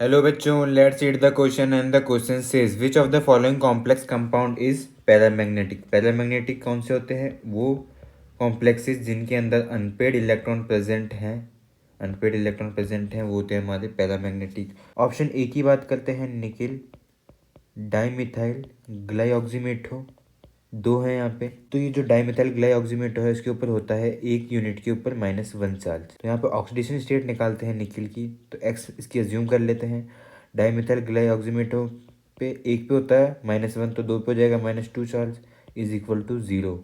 Hello बच्चों, let's read the question and the question says which of the following complex compound is paramagnetic. Paramagnetic कौन से होते हैं? वो कॉम्प्लेक्सेस जिनके अंदर अनपेड इलेक्ट्रॉन प्रेजेंट हैं, वो होते हैं हमारे पैरामैग्नेटिक। ऑप्शन ए की बात करते हैं, निकिल डाईमिथाइल ग्लाइऑक्सीमेटो। दो है यहाँ पे। तो ये जो डाईमिथाइल ग्लाइऑक्सीमेटो है इसके ऊपर होता है 1 यूनिट के ऊपर -1 चार्ज। तो यहाँ पे ऑक्सीडेशन स्टेट निकालते हैं निकिल की, तो एक्स इसकी अज्यूम कर लेते हैं। डाईमिथाइल ग्लाइऑक्सीमेटो पे एक पे होता है -1, तो दो पे हो जाएगा -2 चार्ज इज इक्वल टू 0।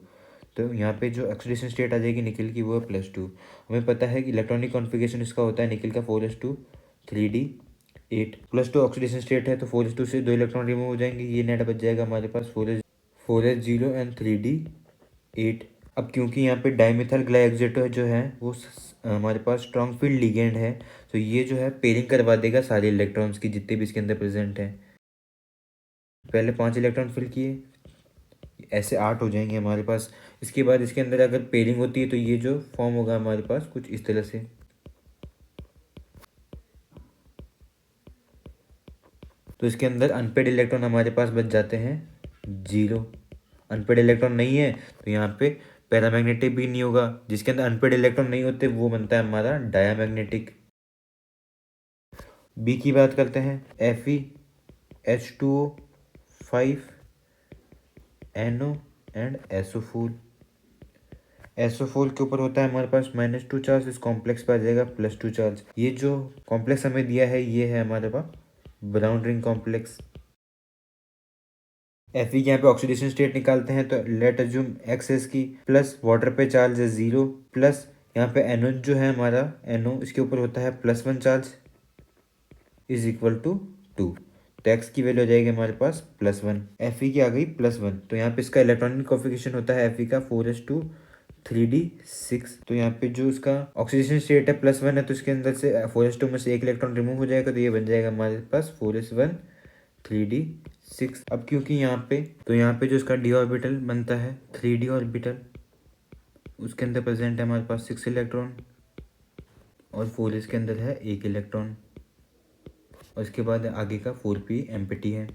तो यहाँ पे जो ऑक्सीडेशन स्टेट आ जाएगी निकिल की वो है +2। हमें पता है कि इलेक्ट्रॉनिक कॉन्फ़िगरेशन इसका होता है निकिल का 4s2 3d8। +2 ऑक्सीडेशन स्टेट है तो 4s2 से 2 इलेक्ट्रॉन रिमूव हो जाएंगे, ये नेट बच जाएगा हमारे पास 4s0 एंड 3d8। अब क्योंकि यहाँ पे डाईमिथाइल ग्लाइऑक्सीमेटो जो है वो हमारे पास स्ट्रॉन्ग फील्ड लिगेंड है, तो ये जो है पेयरिंग करवा देगा सारे इलेक्ट्रॉन्स की जितने भी इसके अंदर प्रेजेंट हैं। पहले 5 इलेक्ट्रॉन फिल किए, ऐसे 8 हो जाएंगे हमारे पास। इसके बाद इसके अंदर अगर पेयरिंग होती है तो ये जो फॉर्म होगा हमारे पास कुछ इस तरह से। तो इसके अंदर अनपेड इलेक्ट्रॉन हमारे पास बच जाते हैं 0। अनपेड इलेक्ट्रॉन नहीं है तो यहाँ पे पैरामैग्नेटिक भी नहीं होगा। जिसके अंदर अनपेड इलेक्ट्रॉन नहीं होते वो बनता है हमारा डायामैग्नेटिक। बी की बात करते हैं, FeH2O5NO एंड एसोफोल के ऊपर होता है हमारे पास -2 चार्ज, इस कॉम्प्लेक्स पर आ जाएगा +2 चार्ज। ये जो कॉम्प्लेक्स हमें दिया है ये है हमारे पास ब्राउन रिंग कॉम्प्लेक्स। Fe के यहाँ पे ऑक्सीडेशन स्टेट निकालते हैं तो लेट अज्यूम एक्स की प्लस वाटर पे चार्ज है 0 प्लस यहाँ पे NO जो है हमारा NO इसके ऊपर होता है +1 चार्ज इज इक्वल टू 2। तो एक्स की वैल्यू आ जाएगी हमारे पास +1। Fe की आ गई +1, तो यहाँ पे इसका इलेक्ट्रॉनिक कॉन्फ़िगरेशन होता है Fe का 4s2 3d6। तो यहाँ पे जो इसका ऑक्सीडेशन स्टेट है +1 है तो इसके अंदर से 4s2 में से एक इलेक्ट्रॉन रिमूव हो जाएगा, तो ये बन जाएगा हमारे पास 4s1 3d6। अब क्योंकि यहाँ पे जो इसका d ऑर्बिटल बनता है 3d ऑर्बिटल, उसके अंदर प्रेजेंट है हमारे पास 6 इलेक्ट्रॉन और 4s के अंदर है 1 इलेक्ट्रॉन और इसके बाद आगे का 4p एम्प्टी है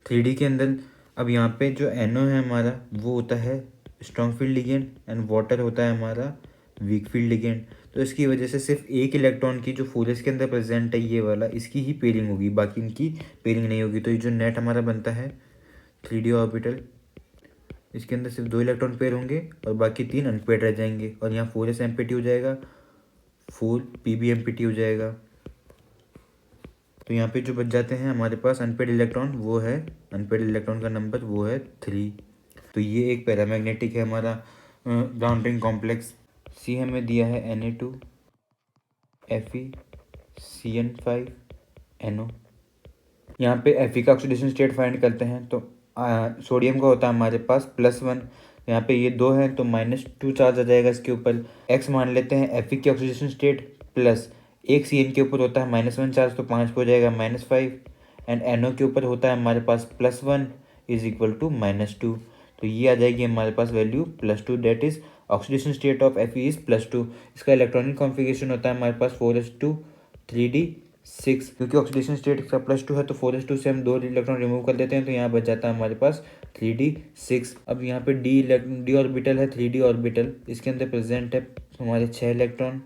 3d के अंदर। अब यहाँ पे जो NO है हमारा वो होता है strong field ligand and water होता है हमारा वीक फील्ड लिगेंड। तो इसकी वजह से सिर्फ एक इलेक्ट्रॉन की जो 4s के अंदर प्रेजेंट है ये वाला, इसकी ही पेयरिंग होगी, बाकी इनकी पेयरिंग नहीं होगी। तो ये जो नेट हमारा बनता है 3d ऑर्बिटल, इसके अंदर सिर्फ 2 इलेक्ट्रॉन पेयर होंगे और बाकी 3 अनपेड रह जाएंगे और यहाँ 4s एम्प्टी हो जाएगा, 4p भी एम्प्टी हो जाएगा। तो यहाँ पे जो बच जाते हैं हमारे पास अनपेड इलेक्ट्रॉन वो है, अनपेड इलेक्ट्रॉन का नंबर वो है 3। तो ये एक पैरामैग्नेटिक है हमारा ब्राउन रिंग कॉम्प्लेक्स। सी हमें दिया है Na2 FeCN5NO। यहाँ पे Fe का ऑक्सीडेशन स्टेट फाइंड करते हैं तो सोडियम का होता है हमारे पास +1। यहाँ पे ये 2 है तो -2 चार्ज आ जाएगा इसके ऊपर। एक्स मान लेते हैं Fe की ऑक्सीडेशन स्टेट प्लस एक CN के ऊपर होता है -1 चार्ज तो 5 पे हो जाएगा -5 एंड NO के ऊपर होता है हमारे पास +1 इज इक्वल टू -2। तो ये आ जाएगी हमारे पास value +2, that is oxidation state of Fe is +2। इसका इलेक्ट्रॉनिक कॉन्फ़िगरेशन होता है हमारे पास 4s2 3d6। क्योंकि ऑक्सीडेशन स्टेट इसका +2 है तो 4s2 से हम 2 इलेक्ट्रॉन रिमूव कर देते हैं तो यहाँ बच जाता है हमारे पास 3d6। अब यहाँ पे डी ऑर्बिटल है 3d ऑर्बिटल, इसके अंदर प्रेजेंट है हमारे 6 इलेक्ट्रॉन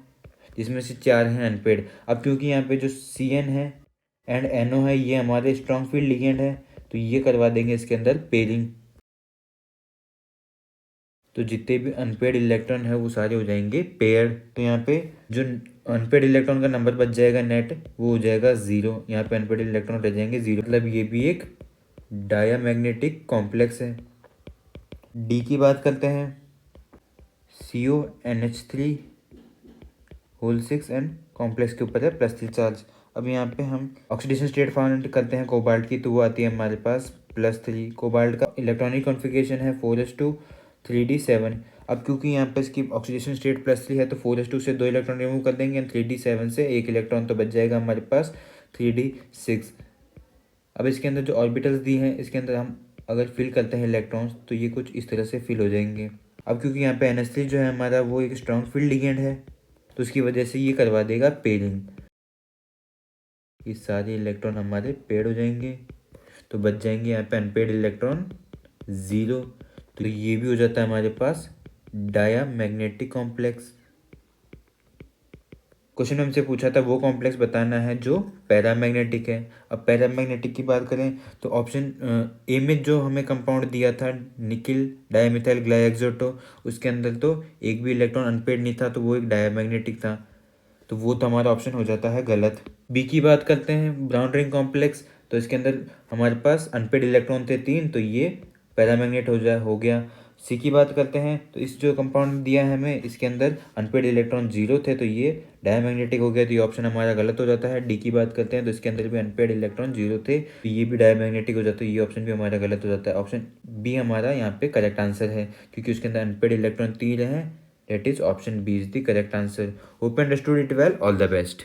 जिसमें से 4 हैं अनपेड। अब क्योंकि यहाँ पे जो CN है एंड NO है ये हमारे स्ट्रॉन्ग फील्ड लिगेंड है तो ये करवा देंगे इसके अंदर पेयरिंग। तो जितने भी अनपेड इलेक्ट्रॉन है वो सारे हो जाएंगे पेयर। तो यहाँ पे जो अनपेड इलेक्ट्रॉन का नंबर बच जाएगा नेट वो हो जाएगा 0। यहाँ पे अनपेड इलेक्ट्रॉन रह जाएंगे 0, मतलब ये भी एक डायामैग्नेटिक कॉम्प्लेक्स है। डी की बात करते हैं, CONH3 6 एंड कॉम्प्लेक्स के ऊपर है +3 चार्ज। अब यहाँ पे हम ऑक्सीडेशन स्टेट फाइंड करते हैं कोबाल्ट की, तो वो आती है हमारे पास +3। कोबाल्ट का इलेक्ट्रॉनिक कॉन्फ़िगरेशन है 4s2 3d7। अब क्योंकि यहाँ पे इसकी ऑक्सीडेशन स्टेट +3 है तो 4s2 से 2 इलेक्ट्रॉन रिमूव कर देंगे एंड 3d7 से 1 इलेक्ट्रॉन, तो बच जाएगा हमारे पास 3d6। अब इसके अंदर जो ऑर्बिटल्स दी हैं इसके अंदर हम अगर फिल करते हैं इलेक्ट्रॉन्स तो ये कुछ इस तरह से फिल हो जाएंगे। अब क्योंकि यहाँ पे NH3 जो है हमारा वो एक स्ट्रॉन्ग फील्ड लिगेंड है तो उसकी वजह से ये करवा देगा पेयरिंग। ये सारे इलेक्ट्रॉन हमारे पेड हो जाएंगे, तो बच जाएंगे यहाँ पे अनपेड इलेक्ट्रॉन 0। तो ये भी हो जाता है हमारे पास डायामैग्नेटिक कॉम्प्लेक्स। क्वेश्चन में हमसे पूछा था वो कॉम्प्लेक्स बताना है जो पैरामैग्नेटिक है। अब पैरामैग्नेटिक की बात करें तो ऑप्शन ए में जो हमें कंपाउंड दिया था निकिल डायमिथाइल ग्लाइएक्सोटो, उसके अंदर तो एक भी इलेक्ट्रॉन अनपेड नहीं था, तो वो एक डायामैग्नेटिक था, तो वो तो हमारा ऑप्शन हो जाता है गलत। बी की बात करते हैं ब्राउन रिंग कॉम्प्लेक्स, तो इसके अंदर हमारे पास अनपेड इलेक्ट्रॉन थे 3, तो ये पैरामैग्नेट हो गया। सी की बात करते हैं तो इस जो कंपाउंड दिया है हमें इसके अंदर अनपेड इलेक्ट्रॉन 0 थे, तो ये डायमैग्नेटिक हो गया, तो ये ऑप्शन हमारा गलत हो जाता है। डी की बात करते हैं तो इसके अंदर भी अनपेड इलेक्ट्रॉन 0 थे, तो ये भी डायमैग्नेटिक हो जाता है, ये ऑप्शन भी हमारा गलत हो जाता है। ऑप्शन बी हमारा यहाँ पे करेक्ट आंसर है, क्योंकि उसके अंदर अनपेड इलेक्ट्रॉन 3 है। That is option B is the correct answer. Hope you understood it well. All the best.